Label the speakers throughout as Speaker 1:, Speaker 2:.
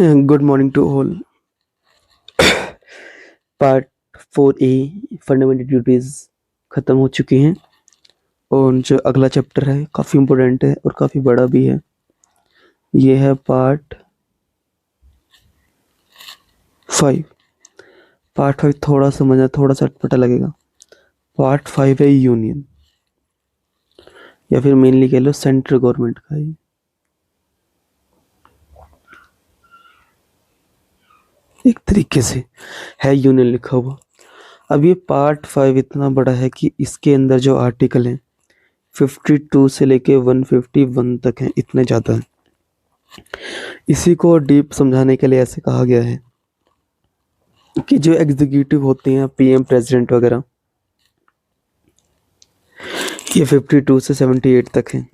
Speaker 1: Good morning to all. Part 4A fundamental duties ख़त्म हो चुकी हैं और जो अगला चैप्टर है काफ़ी इम्पोर्टेंट है और काफ़ी बड़ा भी है। ये है पार्ट 5। पार्ट 5 थोड़ा समझना थोड़ा सा अटपटा लगेगा। पार्ट 5 है यूनियन या फिर मेनली कह लो सेंट्रल गवर्नमेंट का है। एक तरीके से है यूनियन लिखा हुआ। अब ये पार्ट 5 इतना बड़ा है कि इसके अंदर जो आर्टिकल हैं 52 से लेके 151 तक हैं, इतने ज़्यादा हैं। इसी को डीप समझाने के लिए ऐसे कहा गया है कि जो एग्जीक्यूटिव होते हैं पीएम प्रेसिडेंट वगैरह, ये 52 से 78 तक हैं।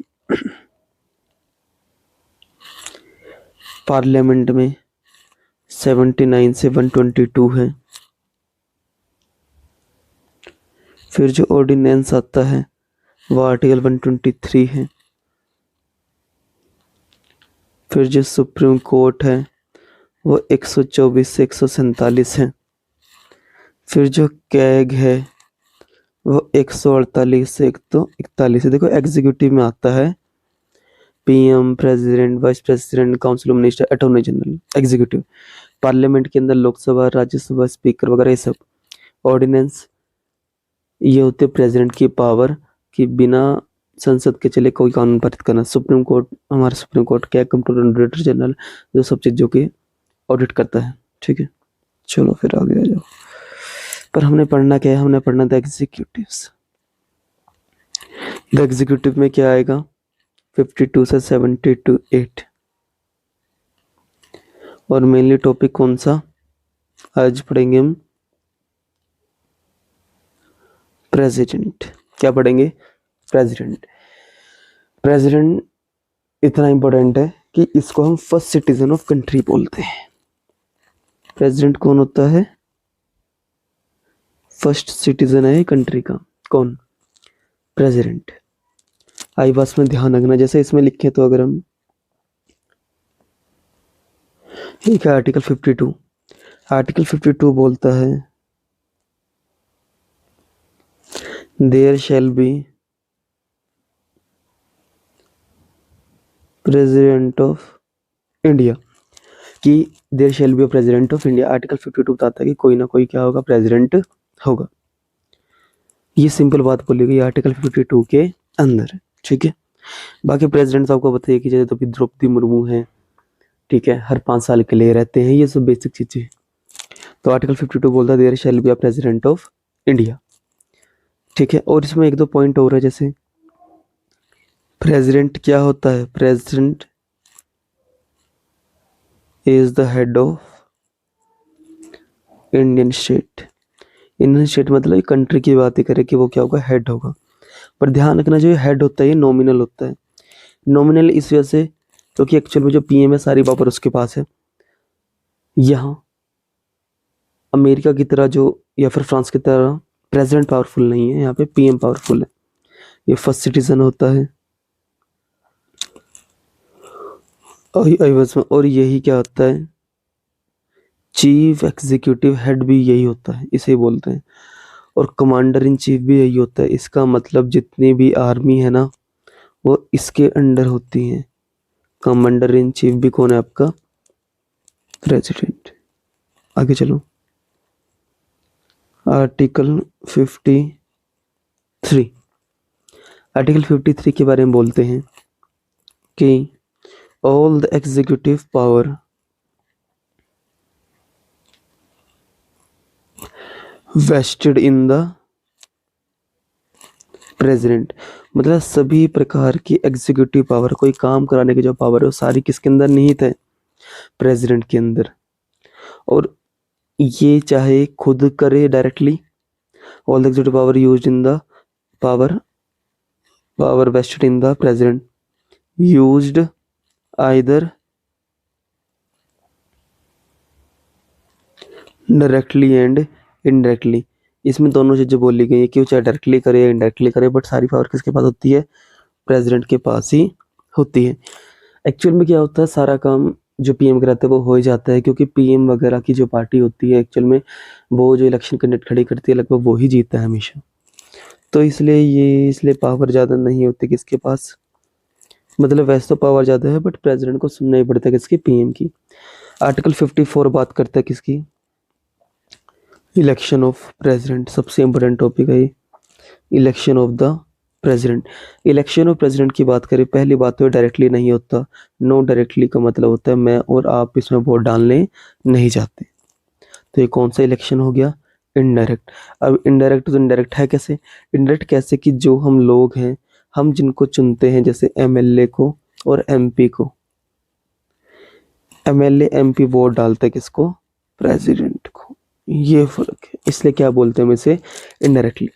Speaker 1: पार्लियामेंट में 79 से 122 है। फिर जो ऑर्डिनेंस आता है वो आर्टिकल 123 है। फिर जो सुप्रीम कोर्ट है वो 124 से 147 है। फिर जो कैग है वो 148 से 141 है। देखो एग्जीक्यूटिव में आता है PM, president, vice president, council of minister, attorney general, executive. Parliament के अंदर लोकसभा, राज्यसभा, स्पीकर वगैरह ये सब। ऑर्डिनेंस ये होते प्रेसिडेंट की पावर कि बिना संसद के चले कोई कानून पारित करना। सुप्रीम कोर्ट, हमारा सुप्रीम कोर्ट क्या कंट्रोलर ऑडिटर जनरल जो सब चीज़ों की ऑडिट करता है। ठीक है, चलो फिर आगे आ जाओ। पर हमने पढ़ना क्या है? हमने पढ़ना द एग्जीक्यूटिव्स। द एग्जीक्यूटिव में क्या आएगा? 52 से 78 और मेनली टॉपिक कौन सा आज पढ़ेंगे हम? प्रेसिडेंट। क्या पढ़ेंगे? प्रेसिडेंट। प्रेसिडेंट इतना इम्पोर्टेंट है कि इसको हम फर्स्ट सिटीजन ऑफ कंट्री बोलते हैं। प्रेसिडेंट कौन होता है? फर्स्ट सिटीजन है कंट्री का। कौन? प्रेसिडेंट। आई बस में ध्यान रखना, जैसे इसमें लिखे तो अगर हम ठीक है आर्टिकल 52। आर्टिकल 52 बोलता है there shall be president of India, कि there shall be president of India. Article 52 बताता है कि कोई ना कोई क्या होगा? प्रेसिडेंट होगा। ये सिंपल बात बोली गई आर्टिकल 52 के अंदर। ठीक है, बाकी प्रेसिडेंट आपको बताइए कि जैसे तो अभी द्रौपदी मुर्मू है, ठीक है, हर 5 साल के लिए रहते हैं, ये सब बेसिक चीजें। तो आर्टिकल 52 बोलता है there shall be a president of India. ठीक है, और इसमें एक दो पॉइंट और है, जैसे प्रेसिडेंट क्या होता है? President is the head of Indian state. Indian state मतलब कंट्री की बात ही करें कि वो क्या होगा? हेड होगा। पर ध्यान रखना जो हेड होता है ये नॉमिनल होता है। नॉमिनल इस वजह से क्योंकि एक्चुअल में जो पीएम है सारी पावर उसके पास है। यहाँ अमेरिका की तरह जो या फिर फ्रांस की तरह प्रेसिडेंट पावरफुल नहीं है, यहाँ पे पीएम पावरफुल है। ये फर्स्ट सिटीजन होता है। और यही क्या होता है? चीफ एग्जीक्यूटिव हेड भी यही होता है, इसे बोलते हैं। और कमांडर इन चीफ भी यही होता है। इसका मतलब जितनी भी आर्मी है ना वो इसके अंडर होती है। कमांडर इन चीफ भी कौन है? आपका प्रेसिडेंट। आगे चलो, आर्टिकल 53। आर्टिकल 53 के बारे में बोलते हैं कि all the executive power vested in the president. मतलब सभी प्रकार की एग्जीक्यूटिव पावर, कोई काम कराने की जो पावर है वो सारी किसके अंदर निहित है? प्रेसिडेंट के अंदर। और ये चाहे खुद करे directly, all the executive power used in the power vested in the president used either directly and indirectly. इसमें दोनों चीजें बोली गई है कि वो चाहे डायरेक्टली करे या इनडायरेक्टली करे, बट सारी पावर किसके पास होती है? प्रेसिडेंट के पास ही होती है। एक्चुअल में क्या होता है? सारा काम जो पीएम कराता है वो हो ही जाता है, क्योंकि पीएम वगैरह की जो पार्टी होती है एक्चुअल में वो जो इलेक्शन कैंडिडेट खड़ी करती है लगभग वो ही जीतता है हमेशा। तो इसलिए पावर ज़्यादा नहीं होती किसके पास, मतलब वैसे तो पावर ज़्यादा है बट प्रेसिडेंट को सुनना ही पड़ता है किसकी, पीएम की। आर्टिकल 54 बात करता है किसकी, इलेक्शन ऑफ प्रेसिडेंट। सबसे इम्पोर्टेंट टॉपिक है election of the president. Election of president की बात करें, पहली बात तो डायरेक्टली नहीं होता। नो डायरेक्टली का मतलब होता है मैं और आप इसमें वोट डालने नहीं जाते। तो ये कौन सा इलेक्शन हो गया, इनडायरेक्ट। अब इनडायरेक्ट तो इनडायरेक्ट है कैसे, इनडायरेक्ट कैसे कि जो हम लोग हैं, हम जिनको चुनते हैं जैसे एमएलए को और एमपी को, एमएलए एमपी वोट डालते हैं किसको, प्रेसिडेंट को। ये फर्क है, इसलिए क्या बोलते हैं हम इसे, इनडायरेक्टली।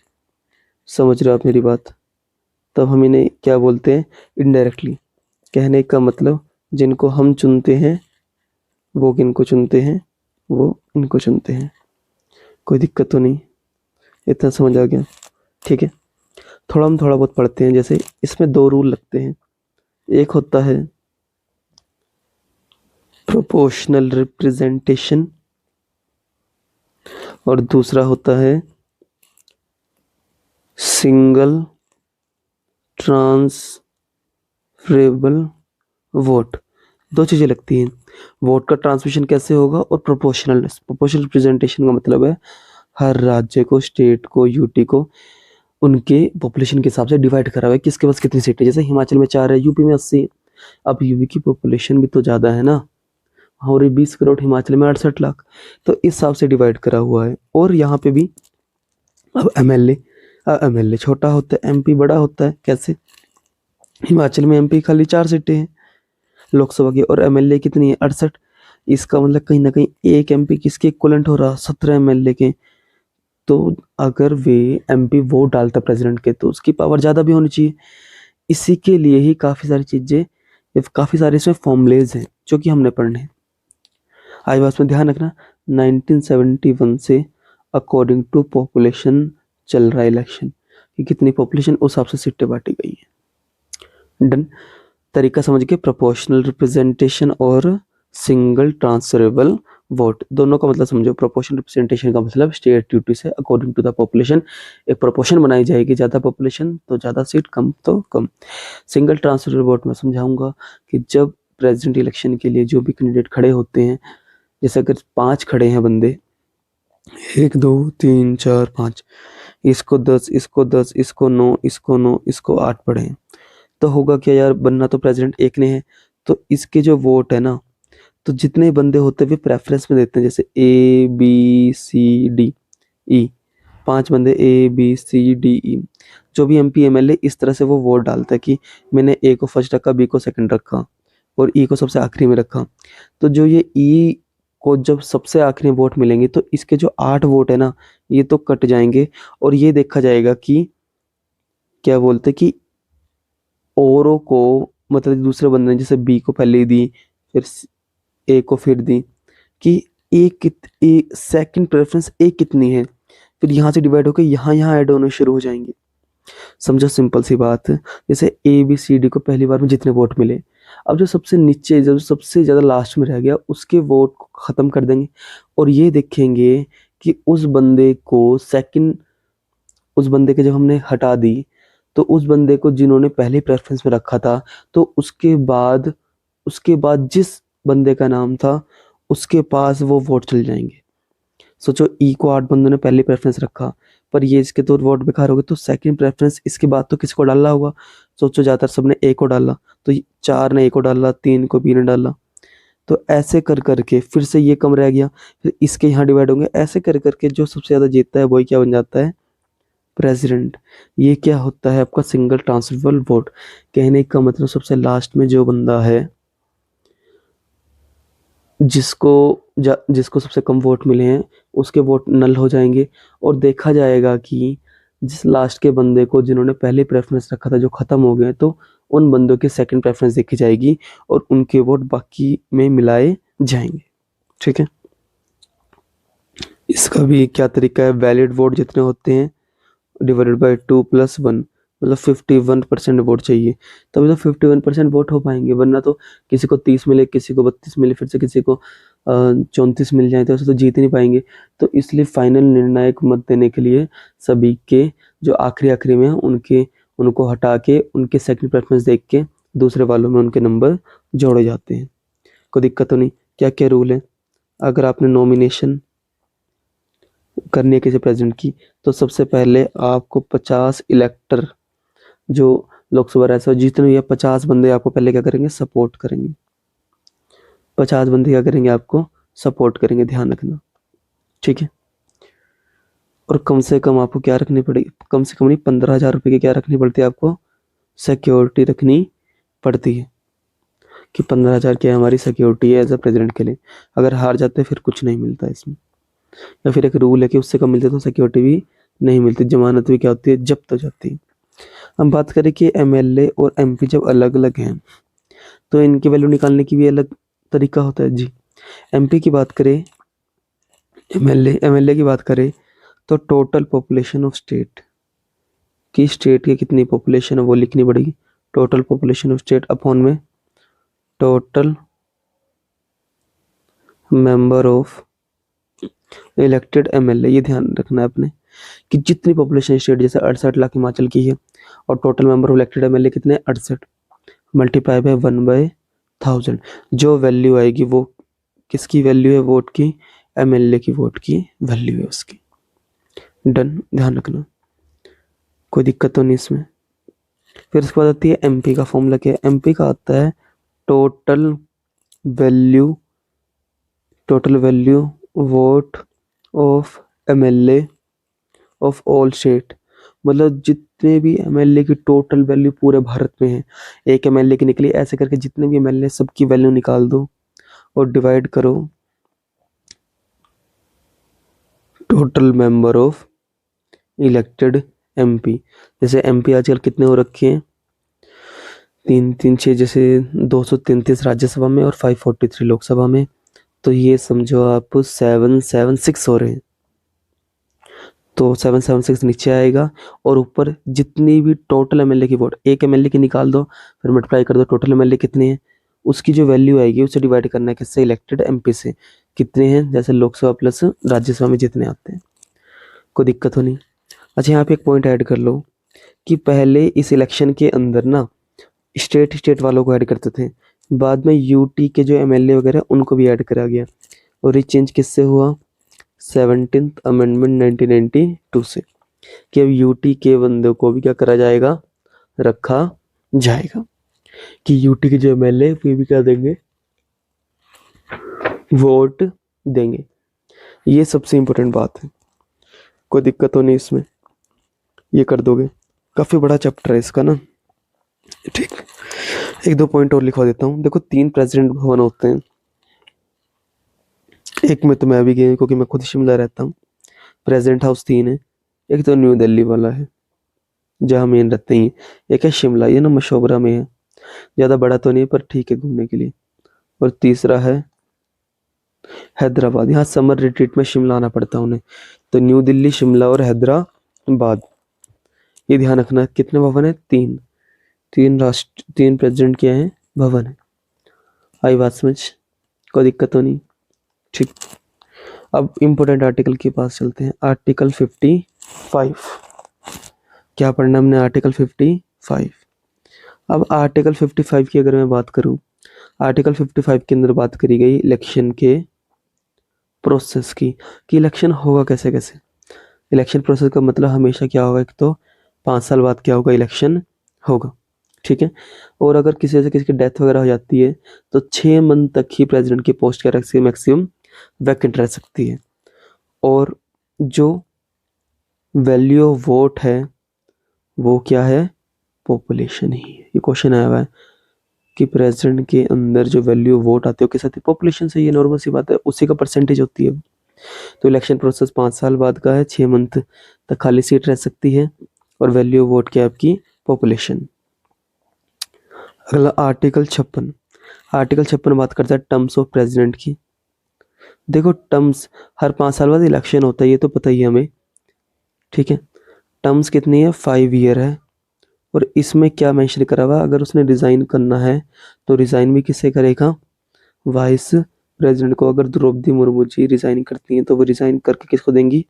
Speaker 1: समझ रहे हो आप मेरी बात, तब हम इन्हें क्या बोलते हैं, इनडायरेक्टली। कहने का मतलब जिनको हम चुनते हैं वो किनको चुनते हैं, वो इनको चुनते हैं। कोई दिक्कत तो नहीं, इतना समझ आ गया, ठीक है। हम थोड़ा बहुत पढ़ते हैं, जैसे इसमें दो रूल लगते हैं। एक होता है प्रोपोर्शनल रिप्रेजेंटेशन और दूसरा होता है सिंगल ट्रांसफरेबल वोट। दो चीज़ें लगती हैं, वोट का ट्रांसमिशन कैसे होगा और प्रोपोर्शनलनेस। प्रोपोर्शनल रिप्रेजेंटेशन का मतलब है हर राज्य को, स्टेट को, यूटी को उनके पॉपुलेशन के हिसाब से डिवाइड करा हुआ है किसके पास कितनी सीटें। जैसे हिमाचल में 4 है, यूपी में 80। अब यूपी की पॉपुलेशन भी तो ज़्यादा है ना, और 20 करोड़, हिमाचल में 68 लाख, तो इस हिसाब से डिवाइड करा हुआ है। और यहाँ पे भी अब एमएलए छोटा होता है, एमपी बड़ा होता है। कैसे, हिमाचल में एमपी खाली 4 सीटें हैं लोकसभा की और एमएलए कितनी है, 68। इसका मतलब कहीं ना कहीं एक एमपी किसके इक्वलेंट हो रहा, 17 एमएलए के। तो अगर वे एमपी वोट डालता प्रेसिडेंट के तो उसकी पावर ज़्यादा भी होनी चाहिए। इसी के लिए ही काफ़ी सारी चीज़ें, काफ़ी सारे इसमें फॉर्मूलेज हैं जो कि हमने पढ़ने हैं। आज बात में ध्यान रखना, 1971 से अकॉर्डिंग टू पॉपुलेशन चल रहा है इलेक्शन, कि कितनी पॉपुलेशन उस हिसाब से सीटें बांटी गई है। डन, तरीका समझ के, प्रोपोर्शनल रिप्रेजेंटेशन और सिंगल ट्रांसफरेबल वोट, दोनों का मतलब समझो। प्रोपोर्शनल रिप्रेजेंटेशन का मतलब स्टेट ड्यूटी से अकॉर्डिंग टू द पॉपुलेशन एक प्रोपोर्शन बनाई जाएगी, ज़्यादा पॉपुलेशन तो ज़्यादा सीट, कम तो कम। सिंगल ट्रांसफरेबल वोट में समझाऊंगा कि जब प्रेसिडेंट इलेक्शन के लिए जो भी कैंडिडेट खड़े होते हैं, जैसे अगर 5 खड़े हैं बंदे, 1 2 3 4 5, इसको 10, इसको 10, इसको 9, इसको 9, इसको 8 पड़े हैं, तो होगा क्या यार, बनना तो प्रेसिडेंट एक ने है। तो इसके जो वोट है ना, तो जितने बंदे होते हैं वे प्रेफरेंस में देते हैं, जैसे A B C D E, 5 बंदे A B C D E, जो भी एमपी एमएलए इस तरह से वो वोट डालता है कि मैंने ए को फर्स्ट रखा, बी को सेकंड रखा और ई को सबसे आखिरी में रखा। तो जो ये ई को जब सबसे आखिरी में वोट मिलेंगे तो इसके जो 8 वोट है ना, ये तो कट जाएंगे और ये देखा जाएगा कि क्या बोलते कि औरों को, मतलब दूसरे बंदे ने जैसे बी को पहले दी, फिर ए को फिर दी, कि ए सेकंड प्रेफरेंस ए कितनी है, फिर यहाँ से डिवाइड होकर यहाँ ऐड होने शुरू हो जाएंगे। समझो, सिंपल सी बात। जैसे ए बी सी डी को पहली बार में जितने वोट मिले, अब जो सबसे नीचे, जब सबसे ज़्यादा लास्ट में रह गया उसके वोट को ख़त्म कर देंगे और ये देखेंगे कि उस बंदे को सेकंड, उस बंदे के जब हमने हटा दी तो उस बंदे को जिन्होंने पहले प्रेफरेंस में रखा था, तो उसके बाद जिस बंदे का नाम था उसके पास वो वोट चल जाएंगे। सोचो, ई को 8 बंदों ने पहले प्रेफरेंस रखा पर ये इसके तो वोट बेकार हो गए, तो सेकंड प्रेफरेंस इसके बाद तो किसको डालना होगा। सोचो, ज़्यादातर सबने ए को डाला, तो 4 ने ए को डाला, 3 को बी ने डाला, तो ऐसे कर करके फिर से ये कम रह गया, फिर इसके यहाँ डिवाइड होंगे, ऐसे कर करके जो सबसे ज़्यादा जीतता है वही क्या बन जाता है, प्रेसिडेंट। ये क्या होता है आपका सिंगल ट्रांसफरेबल वोट। कहने का मतलब सबसे लास्ट में जो बंदा है जिसको सबसे कम वोट मिले हैं उसके वोट नल हो जाएंगे और देखा जाएगा कि जिस लास्ट के बंदे को जिन्होंने पहले प्रेफरेंस रखा था जो ख़त्म हो गए, तो उन बंदों की सेकंड प्रेफरेंस देखी जाएगी और उनके वोट बाकी में मिलाए जाएंगे। ठीक है, इसका भी क्या तरीका है, वैलिड वोट जितने होते हैं डिवाइडेड बाय 2 + 1, मतलब 51% वोट चाहिए, तभी तो 51% वोट हो पाएंगे, वरना तो किसी को 30 मिले, किसी को 32 मिले, फिर से किसी को 34 मिल जाए, तो ऐसे तो जीत ही नहीं पाएंगे। तो इसलिए फाइनल निर्णायक मत देने के लिए सभी के जो आखिरी आखिरी में हैं, उनको हटा के उनके सेकंड प्रेफरेंस देख के दूसरे वालों में उनके नंबर जोड़े जाते हैं। कोई दिक्कत तो नहीं? क्या क्या रूल है? अगर आपने नॉमिनेशन करनी है किसी प्रेसिडेंट की, तो सबसे पहले आपको 50 इलेक्टर, जो लोकसभा राज्यसभा जितने भी 50 बंदे आपको पहले क्या करेंगे, सपोर्ट करेंगे। 50 बंदे क्या करेंगे, आपको सपोर्ट करेंगे, ध्यान रखना, ठीक है। और कम से कम आपको क्या रखनी पड़ेगी, कम से कम नहीं, 15,000 रुपये की क्या रखनी पड़ती है आपको, सिक्योरिटी रखनी पड़ती है, कि 15,000 क्या हमारी सिक्योरिटी है एज अ प्रेसिडेंट के लिए। अगर हार जाते हैं फिर कुछ नहीं मिलता इसमें, या फिर एक रूल है कि उससे कम मिलते तो सिक्योरिटी भी नहीं मिलती, जमानत भी क्या होती है, जब्त हो जाती है। हम बात करें कि एमएलए और एमपी जब अलग अलग हैं तो इनकी वैल्यू निकालने की भी अलग तरीका होता है जी। एमपी की बात करें, एमएलए की बात करें, तो टोटल पॉपुलेशन ऑफ स्टेट, की स्टेट की कितनी पॉपुलेशन है वो लिखनी पड़ेगी। Total population of state upon में total member of elected MLA. ये ध्यान रखना है आपने कि जितनी पॉपुलेशन स्टेट, जैसे 68 लाख हिमाचल की है और total member of elected MLA कितने, 68, मल्टीप्लाई बाय 1/1000। जो वैल्यू आएगी वो किसकी वैल्यू है, वोट की, एमएलए की वोट की वैल्यू है उसकी। डन, ध्यान रखना, कोई दिक्कत तो नहीं इसमें। फिर उसके बाद आती है एमपी का फॉर्मूला। क्या है एमपी का? आता है total value, total value vote of MLA of all state, मतलब जितने भी एमएलए की टोटल वैल्यू पूरे भारत में है, एक एमएलए की निकली, ऐसे करके जितने भी एमएलए सबकी वैल्यू निकाल दो और डिवाइड करो total member of elected MP. जैसे एमपी आजकल कितने हो रखे हैं, 336, जैसे 233 राज्यसभा में और 543 लोकसभा में, तो ये समझो आप 776 हो रहे हैं। तो 776 नीचे आएगा और ऊपर जितनी भी टोटल एमएलए की वोट, एक एमएलए की निकाल दो, फिर मल्टीप्लाई कर दो टोटल एमएलए कितने हैं, उसकी जो वैल्यू आएगी उससे डिवाइड करना है किससे, इलेक्टेड एमपी से, कितने हैं, जैसे लोकसभा प्लस राज्यसभा में जितने आते हैं। कोई दिक्कत हो नहीं? अच्छा, यहाँ पे एक पॉइंट ऐड कर लो कि पहले इस इलेक्शन के अंदर ना स्टेट वालों को ऐड करते थे, बाद में यूटी के जो एमएलए वगैरह उनको भी ऐड करा गया, और ये चेंज किससे हुआ, 17th अमेंडमेंट 1992 से, कि अब यूटी के बंदों को भी क्या करा जाएगा, रखा जाएगा, कि यूटी के जो एमएलए वे भी क्या देंगे, वोट देंगे। ये सबसे इम्पोर्टेंट बात है, कोई दिक्कत तो नहीं इसमें, ये कर दोगे। काफ़ी बड़ा चैप्टर है इसका ना, ठीक। एक दो पॉइंट और लिखवा देता हूँ। देखो 3 प्रेसिडेंट भवन होते हैं, एक में तो मैं अभी गया क्योंकि मैं खुद शिमला रहता हूँ। प्रेसिडेंट हाउस 3 है, एक तो न्यू दिल्ली वाला है जहाँ मेन रहते हैं, एक है शिमला, ये ना मशोबरा में है, ज़्यादा बड़ा तो नहीं पर ठीक है घूमने के लिए। और तीसरा है हैदराबाद, यहाँ समर रिट्रीट में शिमला आना पड़ता है उन्हें। तो न्यू दिल्ली, शिमला और हैदराबाद, ये ध्यान रखना। कितने भवन है, 3। 3 प्रेसिडेंट क्या है, भवन है। आई बात समझ, कोई दिक्कत तो नहीं, ठीक। अब इम्पोर्टेंट आर्टिकल के पास चलते हैं। आर्टिकल 55, क्या पढ़ना हमने, आर्टिकल 55। अब आर्टिकल 55 की अगर मैं बात करूं, आर्टिकल 55 के अंदर बात करी गई इलेक्शन के प्रोसेस की, कि इलेक्शन होगा कैसे कैसे। इलेक्शन प्रोसेस का मतलब हमेशा क्या होगा, एक तो 5 साल बाद क्या होगा, इलेक्शन होगा, ठीक है। और अगर किसी से किसी की डेथ वगैरह हो जाती है तो 6 मंथ तक ही प्रेसिडेंट की पोस्ट क्या मैक्सिमम वैकेंट रह सकती है। और जो वैल्यू ऑफ वोट है वो क्या है, पॉपुलेशन ही है। ये क्वेश्चन आया हुआ है कि प्रेसिडेंट के अंदर जो वैल्यू वोट आते हैं किस पॉपुलेशन से, ये नॉर्मल सी बात है, उसी का परसेंटेज होती है। तो इलेक्शन प्रोसेस 5 साल बाद का है, 6 मंथ तक खाली सीट रह सकती है, और वैल्यू ऑफ वोट क्या है, आपकी पॉपुलेशन। अगला आर्टिकल 56। आर्टिकल 56 बात करता है टर्म्स ऑफ प्रेसिडेंट की। देखो टर्म्स, हर 5 साल बाद इलेक्शन होता है, ये तो पता ही है हमें, ठीक है। टर्म्स कितनी है, 5 ईयर है, और इसमें क्या मेंशन करा हुआ, अगर उसने रिज़ाइन करना है तो रिज़ाइन भी किससे करेगा, वाइस प्रेसिडेंट को। अगर द्रौपदी मुर्मू जी रिज़ाइन करती हैं तो वो रिज़ाइन करके किसको देंगी,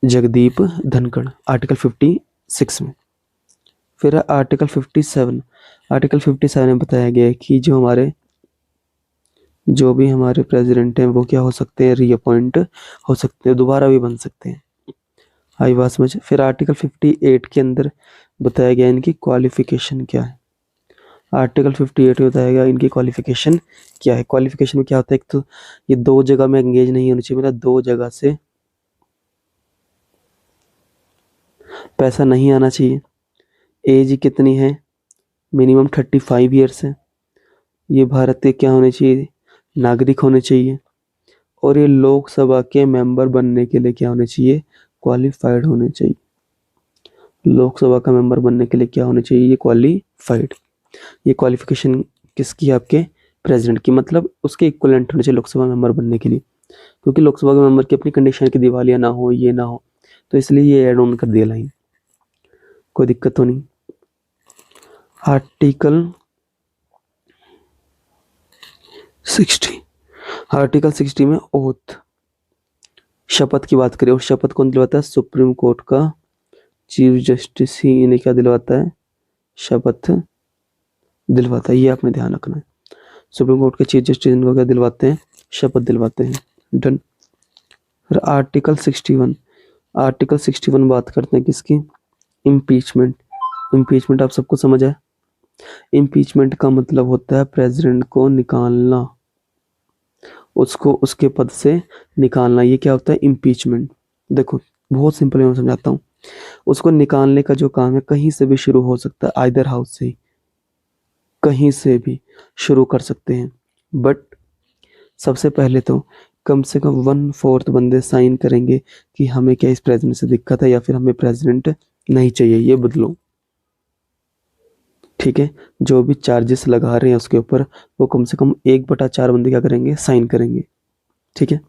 Speaker 1: जगदीप धनखड़, आर्टिकल 56 में। फिर आर्टिकल 57, आर्टिकल 57 में बताया गया है कि जो भी हमारे प्रेसिडेंट हैं वो क्या हो सकते हैं, रीअपॉइंट हो सकते हैं, दोबारा भी बन सकते हैं। आई बात समझ। फिर आर्टिकल 58 के अंदर बताया गया इनकी क्वालिफिकेशन क्या है। आर्टिकल 58 में बताया गया इनकी क्वालिफिकेशन क्या है। क्वालिफिकेशन में क्या होता है, एक तो ये 2 जगह में एंगेज नहीं होनी चाहिए, मतलब 2 जगह से पैसा नहीं आना चाहिए। एज कितनी है, मिनिमम 35 ईयर्स है। ये भारत के क्या होने चाहिए, नागरिक होने चाहिए। और ये लोकसभा के मेंबर बनने के लिए क्या होने चाहिए, क्वालिफाइड होने चाहिए। लोकसभा का मेंबर बनने के लिए क्या होने चाहिए, ये क्वालिफाइड। ये क्वालिफिकेशन किसकी है, आपके प्रेसिडेंट की, मतलब उसके इक्वलेंट होने चाहिए लोकसभा मेंबर बनने के लिए। क्योंकि लोकसभा के मेंबर की अपनी कंडीशन की दिवालिया ना हो, ये ना हो, तो इसलिए ये ऐड ऑन कर दिया लाइन, कोई दिक्कत तो नहीं। आर्टिकल 60, आर्टिकल 60 में ओथ, शपथ की बात करें, और शपथ कौन दिलवाता है, सुप्रीम कोर्ट का चीफ जस्टिस ही इन्हें क्या दिलवाता है, शपथ दिलवाता है। ये आपने ध्यान रखना है, सुप्रीम कोर्ट के चीफ जस्टिस इनको क्या दिलवाते हैं, शपथ दिलवाते हैं। डन। फिर आर्टिकल 61, आर्टिकल 61 बात करते हैं किसकी, इम्पीचमेंट। इम्पीचमेंट आप सबको समझ है। इम्पीचमेंट का मतलब होता है प्रेसिडेंट को निकालना, उसको उसके पद से निकालना। ये क्या होता है, इम्पीचमेंट। देखो बहुत सिंपल मैं समझाता हूँ। उसको निकालने का जो काम है कहीं से भी शुरू हो सकता है, आइदर हाउस से ही कहीं से भी शुरू कर सकते हैं। बट सबसे पहले तो कम से कम 1/4 बंदे साइन करेंगे कि हमें क्या इस प्रेसिडेंट से दिक्कत है, या फिर हमें प्रेसिडेंट नहीं चाहिए, ये बदलो। ठीक है, जो भी चार्जेस लगा रहे हैं उसके ऊपर वो कम से कम 1/4 बंदे क्या करेंगे, साइन करेंगे। ठीक है,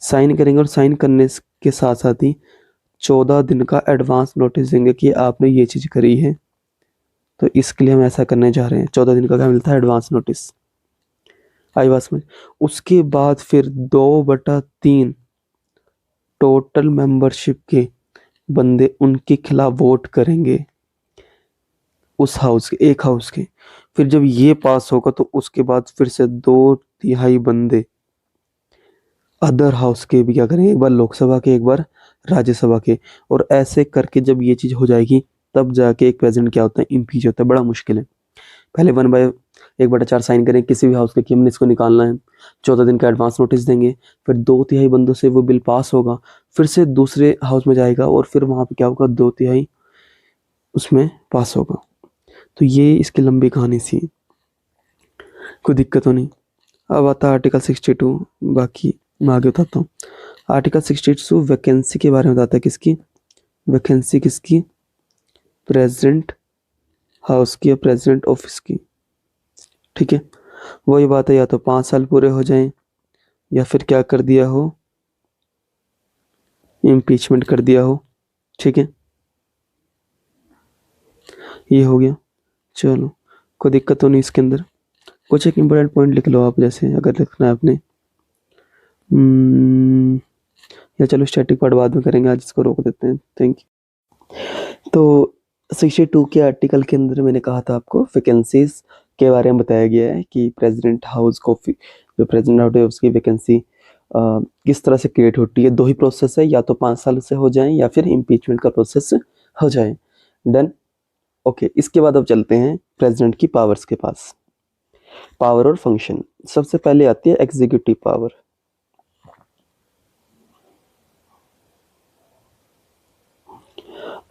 Speaker 1: साइन करेंगे, और साइन करने के साथ साथ ही 14 दिन का एडवांस नोटिस देंगे कि आपने ये चीज़ करी है, तो इसके लिए हम ऐसा करने जा रहे हैं। 14 दिन का क्या मिलता है, एडवांस नोटिस। आई बात समझ। उसके बाद फिर 2/3 टोटल मेंबरशिप के बंदे उनके खिलाफ वोट करेंगे, उस हाउस के, एक हाउस के। फिर जब ये पास होगा तो उसके बाद फिर से 2/3 बंदे अदर हाउस के भी क्या करेंगे, एक बार लोकसभा के, एक बार राज्यसभा के। और ऐसे करके जब ये चीज़ हो जाएगी तब जाके एक प्रेसिडेंट क्या होता है, इम्पीच होता है। बड़ा मुश्किल है। पहले 1/4 साइन करें किसी भी हाउस के कि हमने इसको निकालना है, 14 दिन का एडवांस नोटिस देंगे, फिर 2/3 बंदों से वो बिल पास होगा, फिर से दूसरे हाउस में जाएगा और फिर वहाँ पे क्या होगा, 2/3 उसमें पास होगा। तो ये इसकी लंबी कहानी सी, कोई दिक्कत तो नहीं। अब आता है आर्टिकल 62, बाकी मैं आगे बताता हूँ। आर्टिकल 62 वैकेंसी के बारे में बताता है, किसकी वैकेंसी, किसकी, प्रेसिडेंट हाउस की या प्रेसिडेंट ऑफिस की। ठीक है, वही बात है, या तो 5 साल पूरे हो जाएं या फिर क्या कर दिया हो, इम्पीचमेंट कर दिया हो। ठीक है, ये हो गया। चलो कोई दिक्कत तो नहीं इसके अंदर। कुछ एक इम्पोर्टेंट पॉइंट लिख लो आप, जैसे अगर लिखना है आपने, या चलो स्टैटिक पार्ट बाद में करेंगे, आज इसको रोक देते हैं। Thank you. तो 62 के आर्टिकल के अंदर मैंने कहा था आपको वैकेंसीज के बारे में बताया गया है कि प्रेसिडेंट हाउस को, जो प्रेसिडेंट हाउस है उसकी वैकेंसी किस तरह से क्रिएट होती है। 2 ही प्रोसेस है, या तो 5 साल से हो जाए या फिर इम्पीचमेंट का प्रोसेस हो जाए। डन। ओके, इसके बाद अब चलते हैं प्रेसिडेंट की पावर्स के पास, पावर और फंक्शन। सबसे पहले आती है एग्जीक्यूटिव पावर।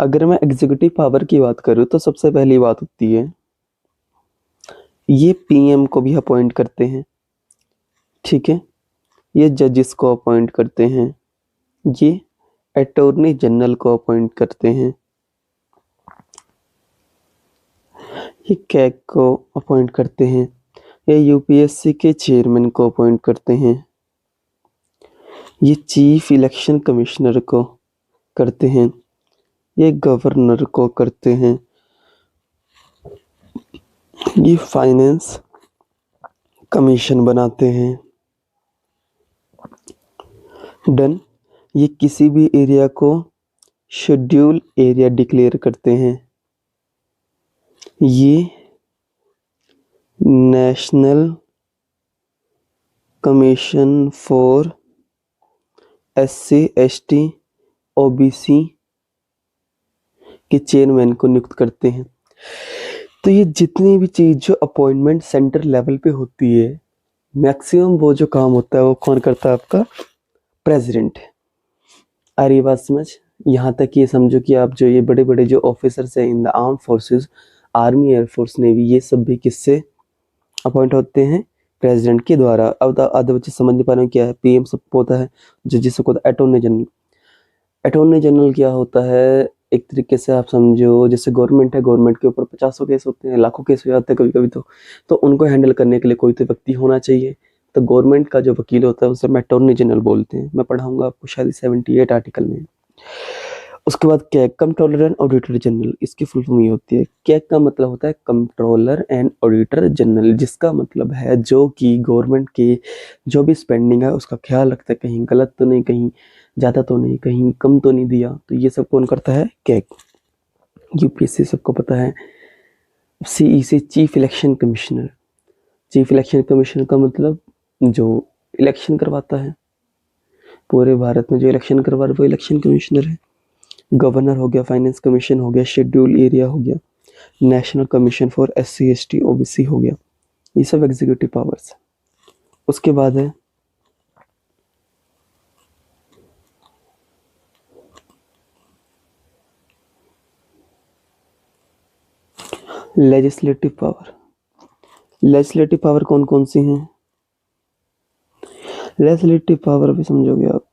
Speaker 1: अगर मैं एग्जीक्यूटिव पावर की बात करूं तो सबसे पहली बात होती है, ये पीएम को भी अपॉइंट करते हैं। ठीक है, ये जजेस को अपॉइंट करते हैं, ये अटॉर्नी जनरल को अपॉइंट करते हैं, ये कैग को अपॉइंट करते हैं, ये यूपीएससी के चेयरमैन को अपॉइंट करते हैं, ये चीफ इलेक्शन कमिश्नर को करते हैं, ये गवर्नर को करते हैं। ये फाइनेंस कमीशन बनाते हैं। डन। ये किसी भी एरिया को शेड्यूल एरिया डिक्लेयर करते हैं। ये national commission for SC ST OBC के चेयरमैन को नियुक्त करते हैं। तो ये जितनी भी चीज जो अपॉइंटमेंट सेंटर लेवल पे होती है, मैक्सिमम वो जो काम होता है वो कौन करता है? आपका प्रेसिडेंट। आ रही बात समझ? यहाँ तक ये समझो कि आप जो ये बड़े बड़े जो ऑफिसर्स हैं in the arm forces, army, air force, navy, ये सब भी किससे अपॉइंट होते हैं? प्रेसिडेंट के द्वारा। अब आधे बच्चे समझ नहीं पा रहे हैं क्या है। PM सब होता है, जो जिसको होता है अटॉर्नी जनरल। अटॉर्नी जनरल क्या होता है? एक तरीके से आप समझो जैसे गवर्नमेंट है, गवर्नमेंट के ऊपर 50 केस होते हैं, लाखों केस हो जाते हैं कभी कभी। तो उनको हैंडल करने के लिए कोई तो व्यक्ति होना चाहिए। तो गवर्नमेंट का जो वकील होता है उसे हम अटॉर्नी जनरल बोलते हैं। मैं पढ़ाऊंगा आपको शायद 78 आर्टिकल में। उसके बाद CAG, controller and auditor general. इसकी फुल फॉर्म ये होती है, कैग का मतलब होता है कंट्रोलर एंड ऑडिटर जनरल, जिसका मतलब है जो कि गवर्नमेंट की जो भी स्पेंडिंग है उसका ख्याल रखता है, कहीं गलत तो नहीं, कहीं ज़्यादा तो नहीं, कहीं कम तो नहीं दिया। तो ये सब कौन करता है? कैग। UPSC सबको पता है। CEC, chief election commissioner. Chief election commissioner का मतलब जो इलेक्शन करवाता है पूरे भारत में, जो इलेक्शन करवा रहा है वो इलेक्शन कमिश्नर है। गवर्नर हो गया, फाइनेंस कमीशन हो गया, शेड्यूल एरिया हो गया, national commission for SC ST OBC हो गया। ये सब एग्जीक्यूटिव पावर्स है। उसके बाद है लेजिस्लेटिव पावर। लेजिस्लेटिव पावर कौन कौन सी हैं? लेजिस्लेटिव पावर भी समझोगे आप।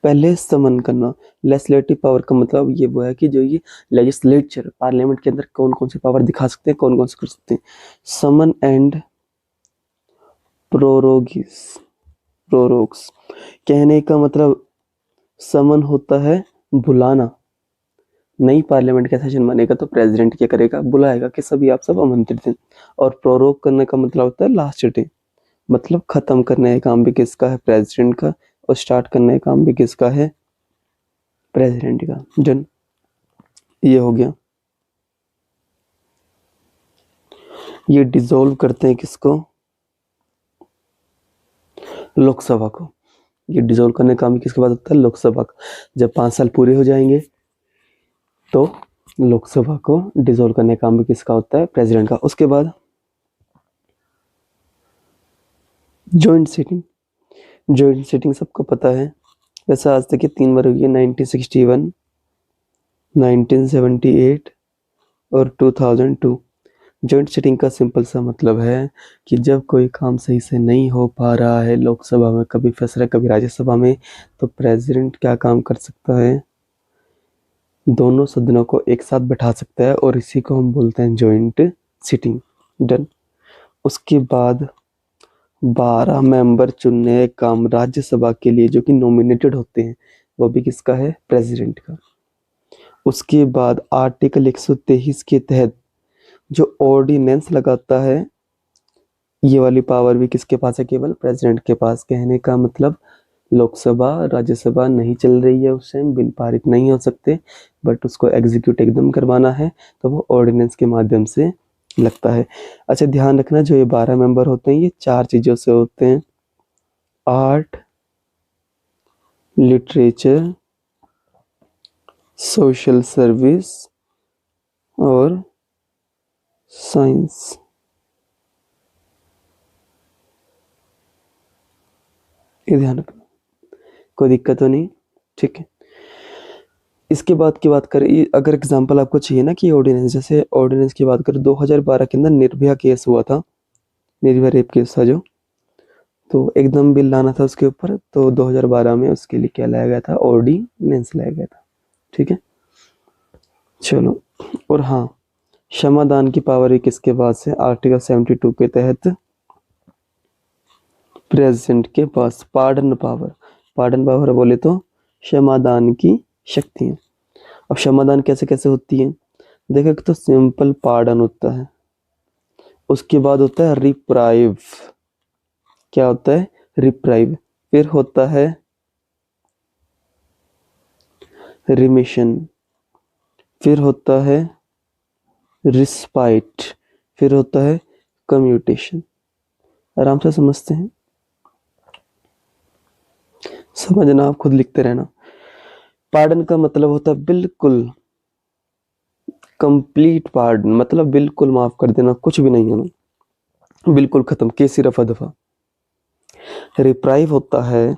Speaker 1: पहले समन करना। लेजिस्लेटिव पावर का मतलब ये वो है कि जो ये लेजिस्लेचर, पार्लियामेंट के अंदर कौन कौन से पावर दिखा सकते हैं, कौन कौन से कर सकते हैं। Someone and प्रोरोग्स। कहने का मतलब समन होता है बुलाना। नई पार्लियामेंट का सेशन बनेगा तो प्रेसिडेंट क्या करेगा? बुलाएगा कि सभी आप सब आमंत्रित हैं। और प्रोरोग करने का मतलब होता है लास्ट डे, मतलब खत्म करने का काम भी किसका है? प्रेसिडेंट का। और स्टार्ट करने का काम भी किसका है? प्रेसिडेंट का। डन। ये हो गया। ये डिसॉल्व करते हैं किसको? लोकसभा को। ये डिसॉल्व करने का काम किसके बाद होता है? लोकसभा का। जब 5 साल पूरे हो जाएंगे तो लोकसभा को डिसॉल्व करने का काम भी किसका होता है? प्रेसिडेंट का। उसके बाद जॉइंट सीटिंग। जॉइंट सीटिंग सबको पता है। वैसे आज तक ये 3 बार हुई है, 1961, 1978 और 2002। जॉइंट सीटिंग का सिंपल सा मतलब है कि जब कोई काम सही से नहीं हो पा रहा है लोकसभा में, कभी फैसला कभी राज्यसभा में, तो प्रेसिडेंट क्या काम कर सकता है? दोनों सदनों को एक साथ बैठा सकता है और इसी को हम बोलते हैं जॉइंट सीटिंग। डन। उसके बाद 12 मेंबर चुनने का काम राज्यसभा के लिए जो कि नॉमिनेटेड होते हैं, वो भी किसका है? प्रेसिडेंट का। उसके बाद आर्टिकल 123 के तहत जो ऑर्डिनेंस लगाता है, ये वाली पावर भी किसके पास है? केवल प्रेसिडेंट के पास। कहने का मतलब लोकसभा राज्यसभा नहीं चल रही है उस टाइम, बिल पारित नहीं हो सकते, बट उसको एग्जीक्यूट एकदम करवाना है तो वो ऑर्डिनेंस के माध्यम से लगता है। अच्छा ध्यान रखना, जो ये 12 मेंबर होते हैं ये 4 चीजों से होते हैं: आर्ट, लिटरेचर, सोशल सर्विस और साइंस। ये ध्यान रखना, कोई दिक्कत तो नहीं? ठीक है। इसके बाद की बात करें, अगर एग्जांपल आपको चाहिए ना कि ऑर्डिनेंस, जैसे ऑर्डिनेंस की बात करें, 2012 के अंदर निर्भया केस हुआ था, निर्भया रेप केस था जो, तो एकदम बिल लाना था उसके ऊपर, तो 2012 में उसके लिए क्या लाया गया था? ऑर्डिनेंस लाया गया था। ठीक है, चलो। और हाँ, क्षमादान की पावर भी किसके पास है? आर्टिकल 72 के तहत प्रेसिडेंट के पास। पार्डन पावर, पार्डन पावर बोले तो क्षमादान की शक्ति है। अब क्षमादान कैसे कैसे होती है? देखो, एक तो सिंपल पार्डन होता है, उसके बाद होता है रिप्राइव। क्या होता है? रिप्राइव। फिर होता है रिमिशन, फिर होता है रिस्पाइट, फिर होता है कम्यूटेशन। आराम से समझते हैं, समझना, आप खुद लिखते रहना। पार्डन का मतलब होता है बिल्कुल कंप्लीट पार्डन, मतलब बिल्कुल माफ कर देना, कुछ भी नहीं होना, बिल्कुल खत्म, केसी रफा दफा। रिप्राइव होता है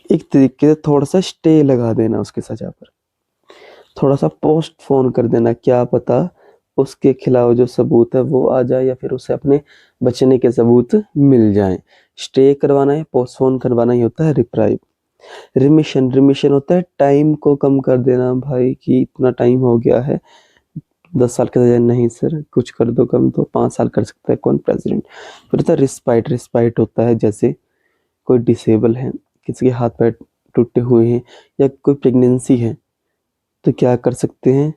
Speaker 1: एक तरीके से थोड़ा सा स्टे लगा देना उसकी सजा पर, थोड़ा सा पोस्टपोन कर देना, क्या पता उसके खिलाफ जो सबूत है वो आ जाए या फिर उसे अपने बचने के सबूत मिल जाएं। स्टे करवाना है, पोस्टपोन करवाना ही होता है रिप्राइव। रिमिशन, रिमिशन होता है टाइम को कम कर देना, भाई कि इतना टाइम हो गया है, 10 साल का सजा नहीं सर, कुछ कर दो कम, तो 5 साल कर सकता है कौन? प्रेसिडेंट। फिर होता है रिस्पाइट। रिस्पाइट होता है जैसे कोई डिसेबल है, किसी के हाथ पैर टूटे हुए हैं या कोई प्रेगनेंसी है, तो क्या कर सकते हैं?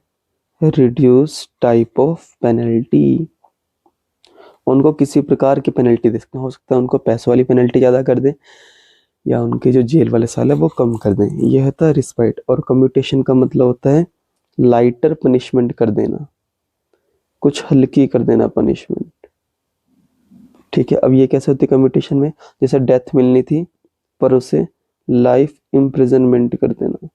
Speaker 1: Reduce type of penalty. उनको किसी प्रकार की पेनल्टी दे सकते हैं, हो सकता है उनको पैसों वाली पेनल्टी ज़्यादा कर दें या उनके जो जेल वाले साल है वो कम कर दें। यह होता है रिस्पाइट। और कम्यूटेशन का मतलब होता है लाइटर पनिशमेंट कर देना, कुछ हल्की कर देना पनिशमेंट। ठीक है, अब ये कैसे होती है कम्यूटेशन में? जैसे डेथ मिलनी थी पर उसे लाइफ इम्प्रिजनमेंट कर देना।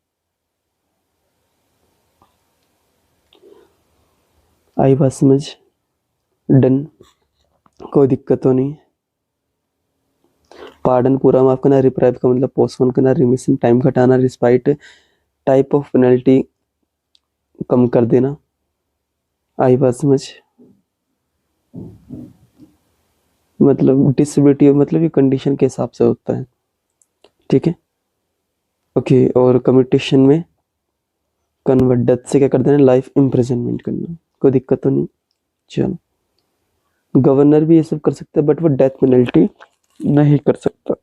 Speaker 1: आई बात समझ? डन, कोई दिक्कत तो नहीं। पार्डन पूरा माफ करना, रिप्राइव का मतलब पोस्टपोन करना, रिमिशन टाइम घटाना, रिस्पाइट टाइप ऑफ पेनल्टी कम कर देना। आई बात समझ? मतलब डिसेबिलिटी मतलब ये कंडीशन के हिसाब से होता है। ठीक है, ओके। और कम्यूटेशन में कन्वर्ट डेथ से क्या कर देना? लाइफ इम्प्रिजनमेंट करना। कोई दिक्कत तो नहीं? चलो, गवर्नर भी ये सब कर सकता है बट वो डेथ पेनल्टी नहीं कर सकता।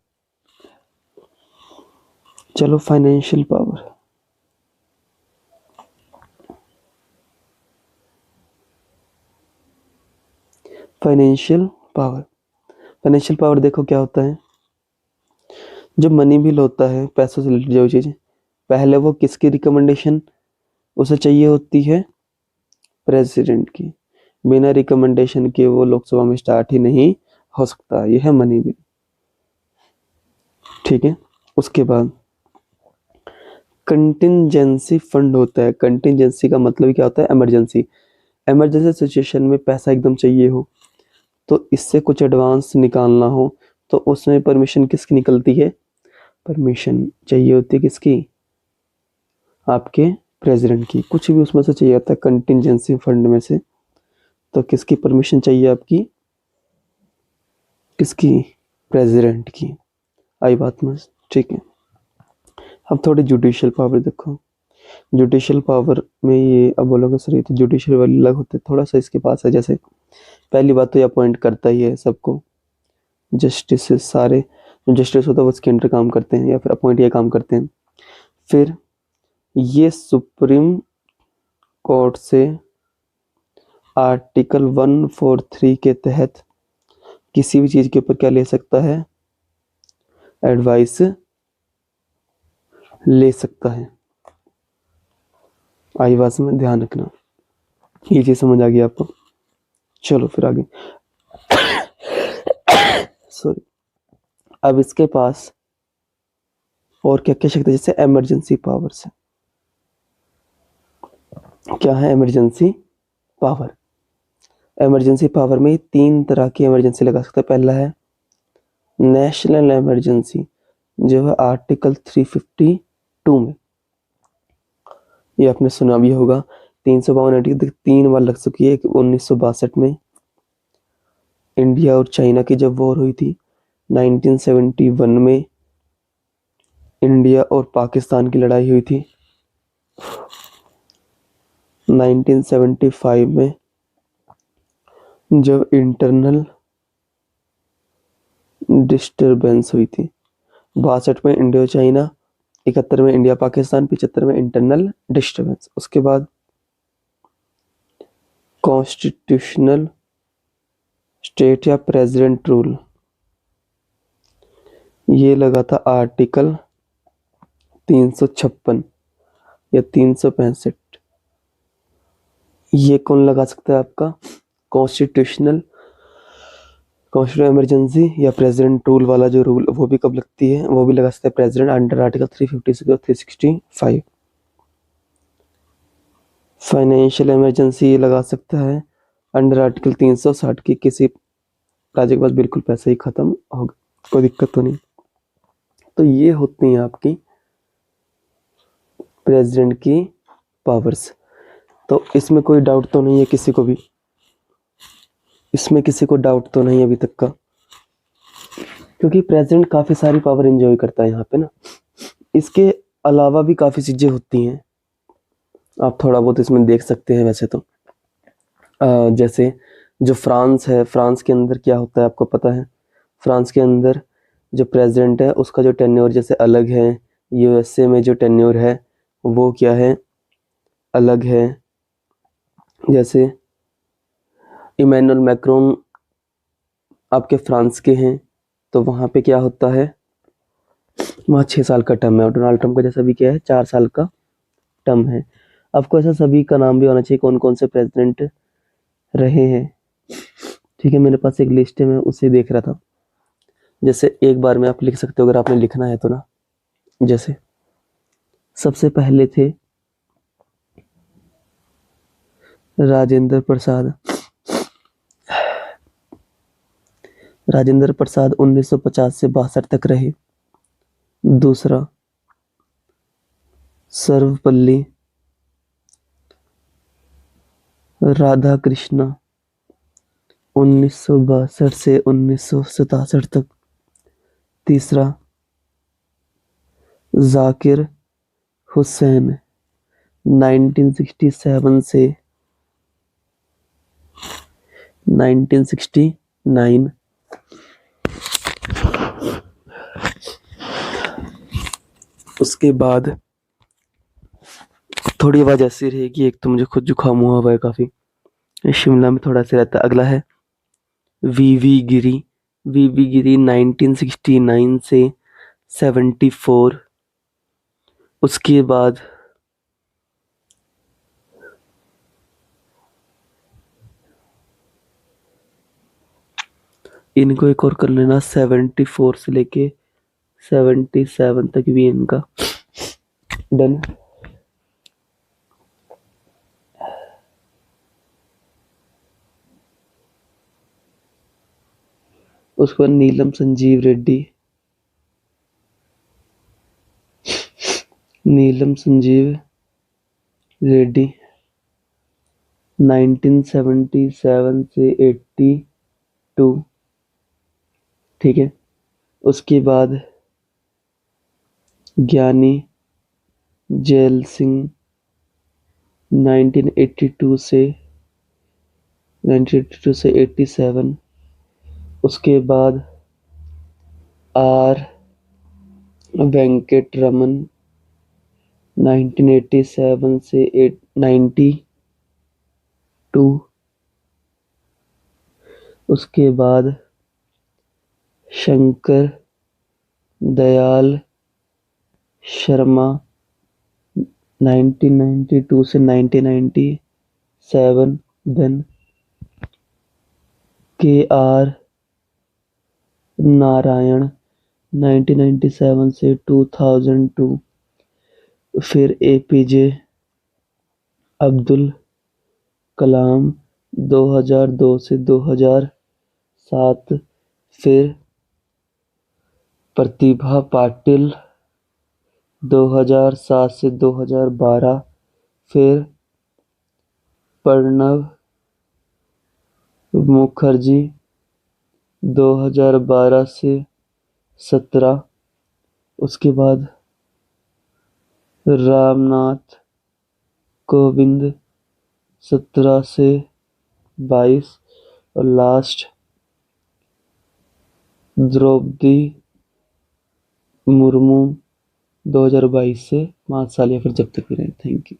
Speaker 1: चलो, financial power. Financial power, financial power देखो क्या होता है। जो मनी बिल होता है, पैसों से रिलेटेड जो चीज़, पहले वो किसकी रिकमेंडेशन उसे चाहिए होती है? प्रेसिडेंट की। बिना रिकमेंडेशन के वो लोकसभा में स्टार्ट ही नहीं हो सकता। यह है मनी बिल। ठीक है, उसके बाद कंटिंजेंसी फंड होता है। कंटिंजेंसी का मतलब क्या होता है? इमरजेंसी। इमरजेंसी सिचुएशन में पैसा एकदम चाहिए हो, तो इससे कुछ एडवांस निकालना हो, तो उसमें परमिशन किसकी निकलती है? परमिशन चाहिए होती है किसकी? आपके प्रेसिडेंट की। कुछ भी उसमें से चाहिए होता है कंटिंजेंसी फंड में से, तो किसकी परमिशन चाहिए? आपकी किसकी? प्रेसिडेंट की। आई बात में? ठीक है, अब थोड़ी जुडिशियल पावर देखो। जुडिशियल पावर में ये अब बोलोगे सर ये तो जुडिशियल वाली अलग होते, थोड़ा सा इसके पास है। जैसे पहली बात तो ये अपॉइंट करता ही है सबको, जस्टिस सारे जस्टिस होता है वो उसके अंडर काम करते हैं या फिर अपॉइंट ये काम करते हैं। फिर ये सुप्रीम कोर्ट से आर्टिकल 143 के तहत किसी भी चीज के ऊपर क्या ले सकता है? एडवाइस ले सकता है। आई बात में ध्यान रखना, ये चीज समझ आ गई आपको? चलो फिर आगे। सॉरी, अब इसके पास और क्या क्या शक्ति? जैसे इमरजेंसी पावर से क्या है? Emergency power. इमरजेंसी पावर में 3 तरह की इमरजेंसी लगा सकता है। पहला है नेशनल इमरजेंसी, जो है आर्टिकल 352 में, ये आपने सुना भी होगा। 352 3 बार लग चुकी है। 1962 में इंडिया और चाइना की जब वॉर हुई थी, 1971 में इंडिया और पाकिस्तान की लड़ाई हुई थी, 1975 में जब इंटरनल डिस्टरबेंस हुई थी, 62 में इंडियो चाइना, 71 में इंडिया पाकिस्तान, 75 में इंटरनल डिस्टर्बेंस। उसके बाद कॉन्स्टिट्यूशनल स्टेट या प्रेसिडेंट रूल, ये लगा था आर्टिकल 356 या 365। ये कौन लगा सकता है आपका? कॉन्स्टिट्यूशनल इमरजेंसी या प्रेसिडेंट रूल वाला जो रूल, वो भी कब लगती है? वो भी लगा सकते हैं प्रेसिडेंट अंडर आर्टिकल 356 और 365। फाइनेंशियल इमरजेंसी लगा सकता है अंडर आर्टिकल 360 की, किसी राज्य के पास बिल्कुल पैसा ही खत्म हो गया, कोई दिक्कत तो नहीं। तो ये होती हैं आपकी प्रेसिडेंट की पावर्स। तो इसमें कोई डाउट तो नहीं है किसी को भी? इसमें किसी को डाउट तो नहीं अभी तक का? क्योंकि प्रेसिडेंट काफ़ी सारी पावर एंजॉय करता है यहाँ पे ना। इसके अलावा भी काफ़ी चीज़ें होती हैं, आप थोड़ा बहुत इसमें देख सकते हैं वैसे तो। जैसे जो फ्रांस है, फ्रांस के अंदर क्या होता है आपको पता है? फ्रांस के अंदर जो प्रेसिडेंट है उसका जो टेन्योर जैसे अलग है, यूएसए में जो टेन्योर है वो क्या है, अलग है। जैसे इमैनुअल मैक्रोन आपके फ्रांस के हैं, तो वहाँ पे क्या होता है, वहाँ 6 साल का टर्म है, और डोनाल्ड ट्रंप का जैसा भी क्या है 4 साल का टर्म है। आपको ऐसा सभी का नाम भी होना चाहिए कौन कौन से प्रेसिडेंट रहे हैं। ठीक है, मेरे पास एक लिस्ट है, मैं उसे देख रहा था। जैसे एक बार में आप लिख सकते हो अगर आपने लिखना है तो ना। जैसे सबसे पहले थे राजेंद्र प्रसाद। राजेंद्र प्रसाद 1950 से 62 तक रहे। दूसरा सर्वपल्ली राधाकृष्ण 1962 से 1967 तक। तीसरा जाकिर हुसैन 1967 से 1969। उसके बाद थोड़ी आवाज ऐसी रहेगी, एक तो मुझे खुद जुकाम हुआ है काफी, शिमला में थोड़ा सा रहता है। अगला है वीवी गिरी। वीवी गिरी 1969 से 74। उसके बाद इनको एक और कर लेना, 74 से लेके 77 तक भी इनका डन। उसके बाद नीलम संजीव रेड्डी। नीलम संजीव रेड्डी 1977 से 82। ठीक है। उसके बाद ज्ञानी जैल सिंह 1982 से 87। उसके बाद आर वेंकट रमन 1987 से 92। उसके बाद शंकर दयाल शर्मा 1992 से 1997। देन के आर नारायण 1997 से 2002। फिर एपीजे अब्दुल कलाम 2002 से 2007। फिर प्रतिभा पाटिल 2007 से 2012। फिर प्रणब मुखर्जी 2012 से 17। उसके बाद रामनाथ कोविंद 17 से 22। और लास्ट द्रौपदी मुर्मू 2022 से 5 साल या फिर जब तक भी रहे। Thank you.